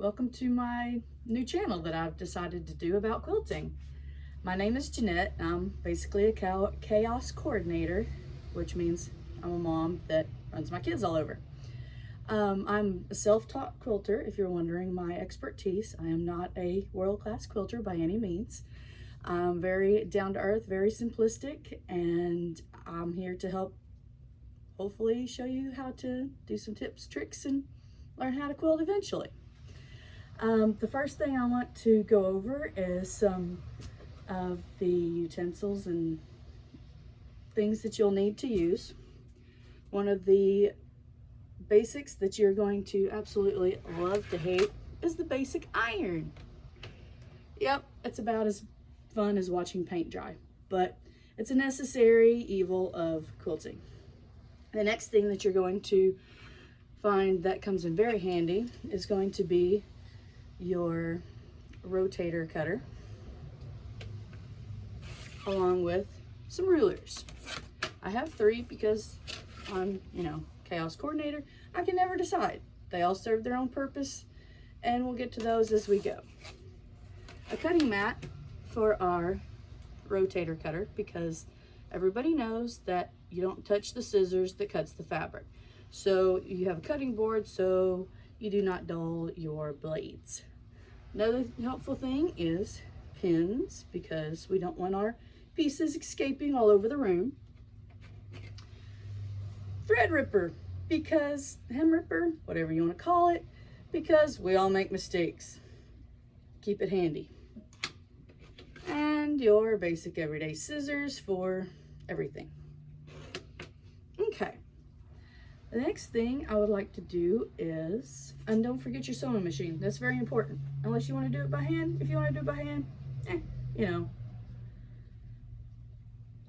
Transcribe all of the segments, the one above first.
Welcome to my new channel that I've decided to do about quilting. My name is Jeanette. I'm basically a chaos coordinator, which means I'm a mom that runs my kids all over. I'm a self-taught quilter, if you're wondering my expertise. I am not a world-class quilter by any means. I'm very down-to-earth, very simplistic, and I'm here to help hopefully show you how to do some tips, tricks, and learn how to quilt eventually. The first thing I want to go over is some of the utensils and things that you'll need to use. One of the basics that you're going to absolutely love to hate is the basic iron. Yep, it's about as fun as watching paint dry, but it's a necessary evil of quilting. The next thing that you're going to find that comes in very handy is going to be your rotator cutter, along with some rulers. I have 3 because I'm, chaos coordinator. I can never decide. They all serve their own purpose, and we'll get to those as we go. A cutting mat for our rotator cutter, because everybody knows that you don't touch the scissors that cuts the fabric. So you have a cutting board so you do not dull your blades. Another helpful thing is pins, because we don't want our pieces escaping all over the room. Thread ripper, because hem ripper, whatever you want to call it, because we all make mistakes. Keep it handy. And your basic everyday scissors for everything. Okay. The next thing I would like to do is, and don't forget your sewing machine. That's very important. Unless you want to do it by hand. If you want to do it by hand,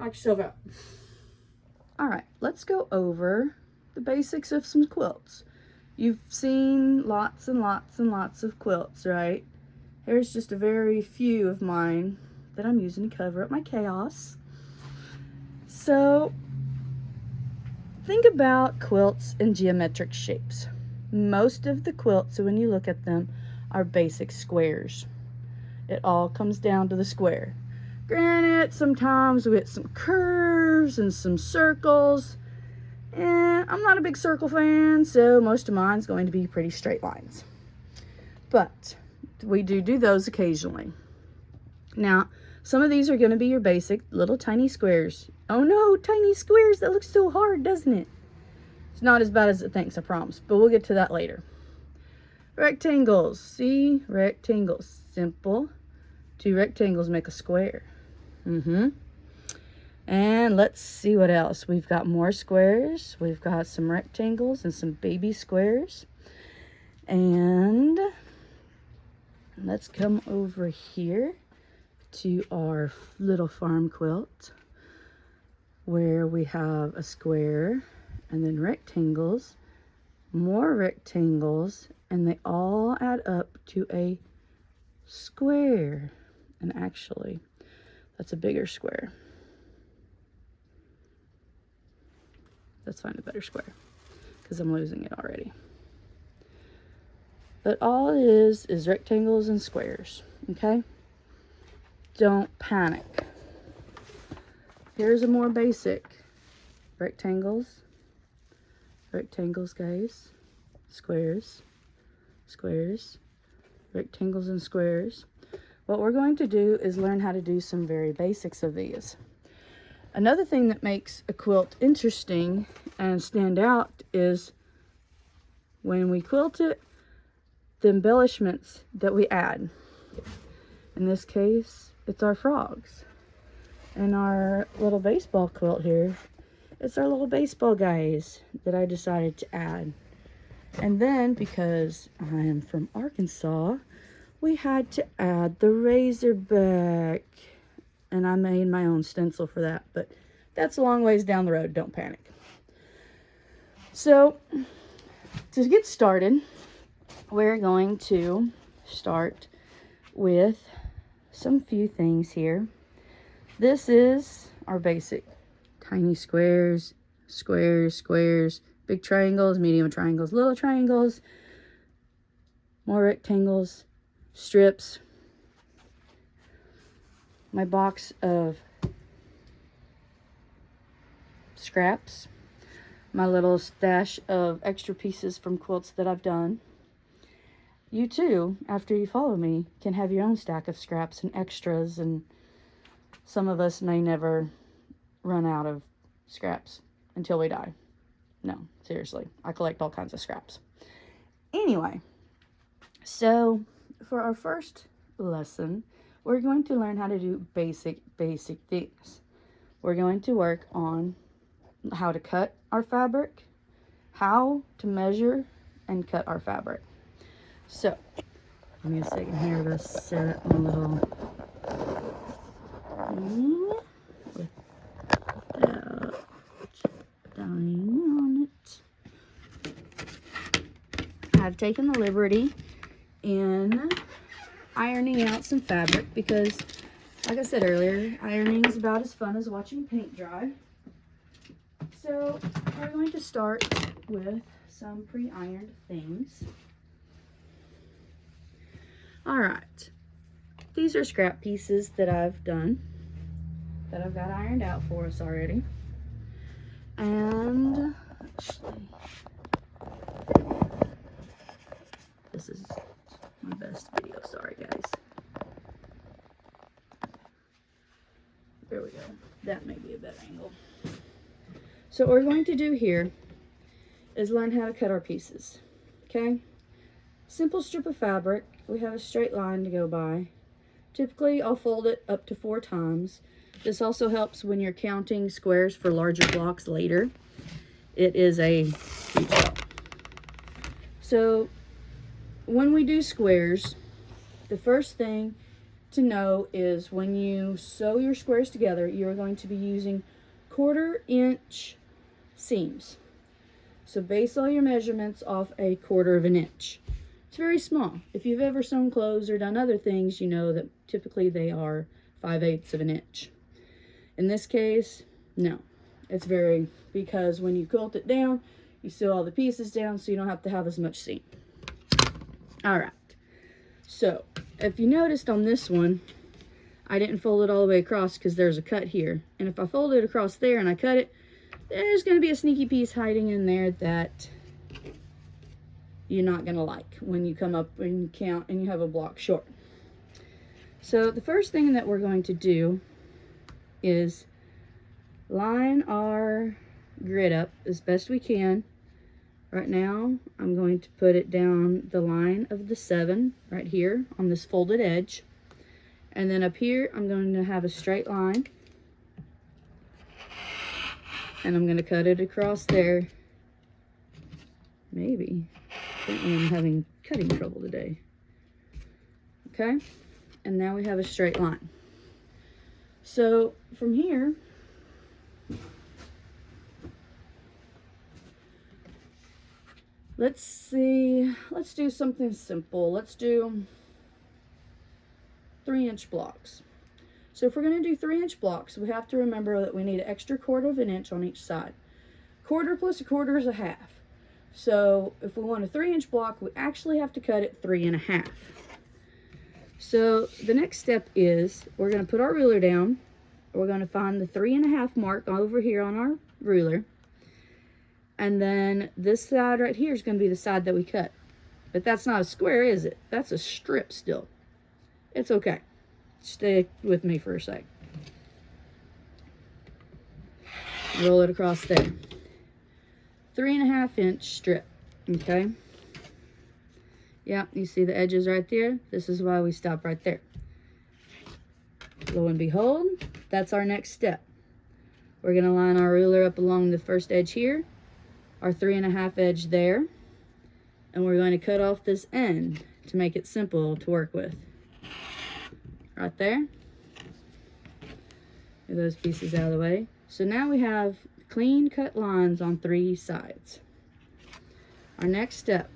knock yourself out. All right, let's go over the basics of some quilts. You've seen lots and lots and lots of quilts, right? Here's just a very few of mine that I'm using to cover up my chaos. So, think about quilts in geometric shapes. Most of the quilts, when you look at them, are basic squares. It all comes down to the square. Granted, sometimes we get some curves and some circles, and I'm not a big circle fan, so most of mine's going to be pretty straight lines. But we do those occasionally. Now, some of these are going to be your basic little tiny squares. Oh no, tiny squares, that looks so hard, doesn't it? It's not as bad as it thinks, I promise, but we'll get to that later. Rectangles, see, rectangles, simple. 2 rectangles make a square. And let's see what else. We've got more squares, we've got some rectangles and some baby squares. And let's come over here to our little farm quilt, where we have a square and then rectangles, more rectangles, and they all add up to a square. And actually, that's a bigger square. Let's find a better square, because I'm losing it already. But all it is rectangles and squares, okay? Don't panic. Here's a more basic. Rectangles, rectangles, guys, squares, squares, rectangles and squares. What we're going to do is learn how to do some very basics of these. Another thing that makes a quilt interesting and stand out is when we quilt it, the embellishments that we add. In this case, it's our frogs. And our little baseball quilt here, it's our little baseball guys that I decided to add. And then, because I am from Arkansas, we had to add the razorback. And I made my own stencil for that, but that's a long ways down the road, don't panic. So, to get started, we're going to start with some few things here. This is our basic tiny squares, squares, squares, big triangles, medium triangles, little triangles, more rectangles, strips, my box of scraps, my little stash of extra pieces from quilts that I've done. You too, after you follow me, can have your own stack of scraps and extras, and some of us may never run out of scraps until we die. No, seriously, I collect all kinds of scraps. Anyway, so for our first lesson, we're going to learn how to do basic things. We're going to work on how to cut our fabric, how to measure and cut our fabric. So, give me a second here to set up my little without dying on it. I've taken the liberty in ironing out some fabric because, like I said earlier, ironing is about as fun as watching paint dry. So, we're going to start with some pre-ironed things. Alright, these are scrap pieces that I've done, that I've got ironed out for us already. And, actually, this is my best video, sorry guys. There we go, that may be a better angle. So what we're going to do here is learn how to cut our pieces, okay? Simple strip of fabric. We have a straight line to go by. Typically, I'll fold it up to 4 times. This also helps when you're counting squares for larger blocks later. It is a huge help. So, when we do squares, the first thing to know is when you sew your squares together, you're going to be using 1/4 inch seams. So base all your measurements off a 1/4 inch. It's very small. If you've ever sewn clothes or done other things, you know that typically they are 5/8 inch. In this case, no. It's very, because when you quilt it down, you sew all the pieces down so you don't have to have as much seam. Alright, so if you noticed on this one, I didn't fold it all the way across because there's a cut here. And if I fold it across there and I cut it, there's going to be a sneaky piece hiding in there that you're not going to like when you come up and you count and you have a block short. So the first thing that we're going to do is line our grid up as best we can. Right now, I'm going to put it down the line of the 7 right here on this folded edge. And then up here, I'm going to have a straight line. And I'm going to cut it across there. Maybe. Apparently I'm having cutting trouble today. Okay? And now we have a straight line. So, from here, let's do something simple. Let's do 3-inch blocks. So if we're going to do 3-inch blocks, we have to remember that we need an extra 1/4 inch on each side. 1/4 plus a 1/4 is a 1/2. So if we want a 3-inch block, we actually have to cut it 3 1/2. So the next step is we're going to put our ruler down. We're going to find the 3 1/2 mark over here on our ruler. And then this side right here is going to be the side that we cut. But that's not a square, is it? That's a strip still. It's okay. Stay with me for a sec. Roll it across there. 3 1/2 inch strip. Okay? Yeah, you see the edges right there? This is why we stop right there. Lo and behold, that's our next step. We're going to line our ruler up along the first edge here, our 3 1/2 edge there, and we're going to cut off this end to make it simple to work with. Right there. Get those pieces out of the way. So now we have clean cut lines on 3 sides. Our next step,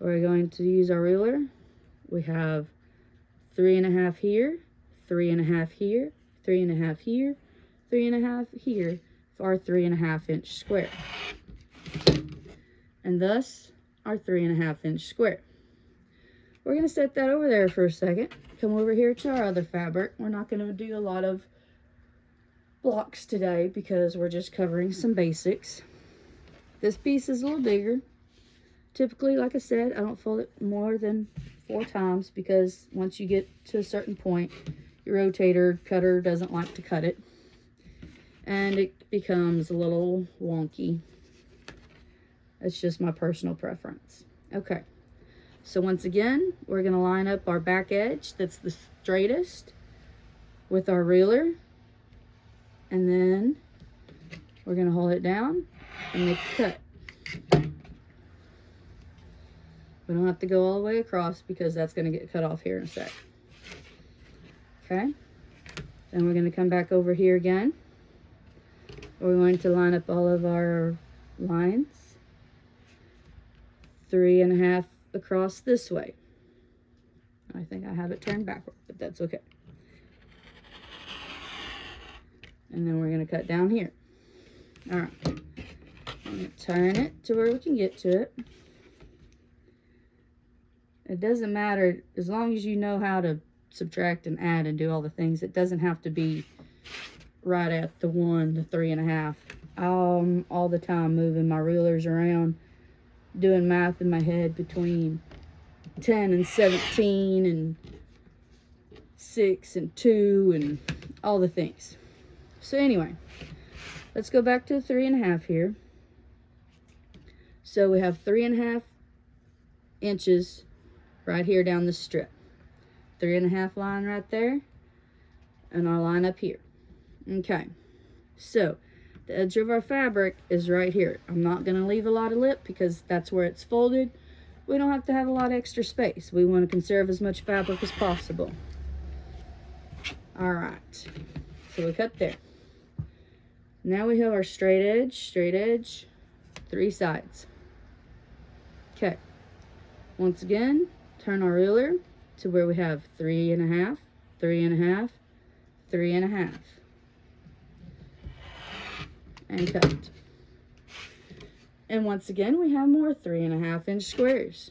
we're going to use our ruler. We have 3 1/2 here, 3 1/2 here, 3 1/2 here, 3 1/2 here for our 3 1/2 inch square. And thus, our 3.5 inch square. We're going to set that over there for a second. Come over here to our other fabric. We're not going to do a lot of blocks today because we're just covering some basics. This piece is a little bigger. Typically, like I said, I don't fold it more than 4 times because once you get to a certain point, your rotator cutter doesn't like to cut it. And it becomes a little wonky. It's just my personal preference. Okay. So once again, we're going to line up our back edge that's the straightest with our ruler. And then we're going to hold it down and make a cut. We don't have to go all the way across because that's going to get cut off here in a sec. Okay. Then we're going to come back over here again. We're going to line up all of our lines. 3.5 across this way. I think I have it turned backward, but that's okay. And then we're going to cut down here. All right. I'm going to turn it to where we can get to it. It doesn't matter as long as you know how to subtract and add and do all the things. It doesn't have to be right at the 1 to 3.5. I'm all the time moving my rulers around, doing math in my head between 10 and 17 and 6 and 2 and all the things. So anyway, let's go back to the 3.5 here. So we have 3.5 inches right here down the strip. 3.5 line right there, and our line up here. Okay, so the edge of our fabric is right here. I'm not going to leave a lot of lip because that's where it's folded. We don't have to have a lot of extra space. We want to conserve as much fabric as possible. All right, so we cut there. Now we have our straight edge, 3 sides. Okay, once again, turn our ruler to where we have 3.5, 3.5, 3.5. And cut. And once again, we have more 3.5 inch squares.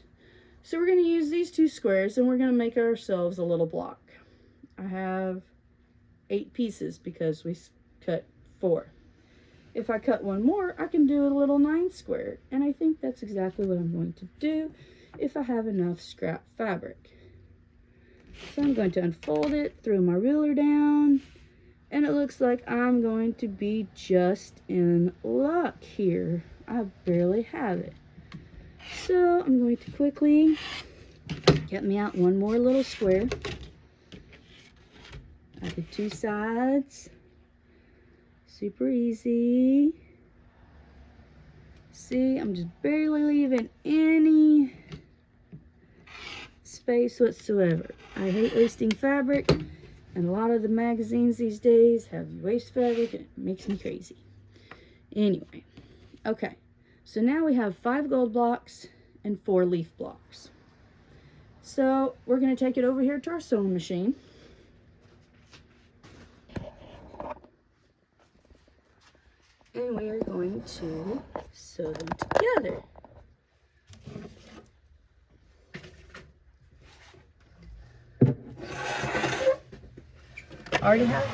So we're going to use these 2 squares and we're going to make ourselves a little block. I have 8 pieces because we cut 4. If I cut one more, I can do a little 9 square. And I think that's exactly what I'm going to do if I have enough scrap fabric. So I'm going to unfold it, throw my ruler down, and it looks like I'm going to be just in luck here. I barely have it. So I'm going to quickly get me out one more little square. I did 2 sides. Super easy. See, I'm just barely leaving any space whatsoever. I hate wasting fabric, and a lot of the magazines these days have waste fabric, and it makes me crazy. Anyway, okay, so now we have 5 gold blocks and 4 leaf blocks. So we're going to take it over here to our sewing machine. And we are going to sew them together. I already have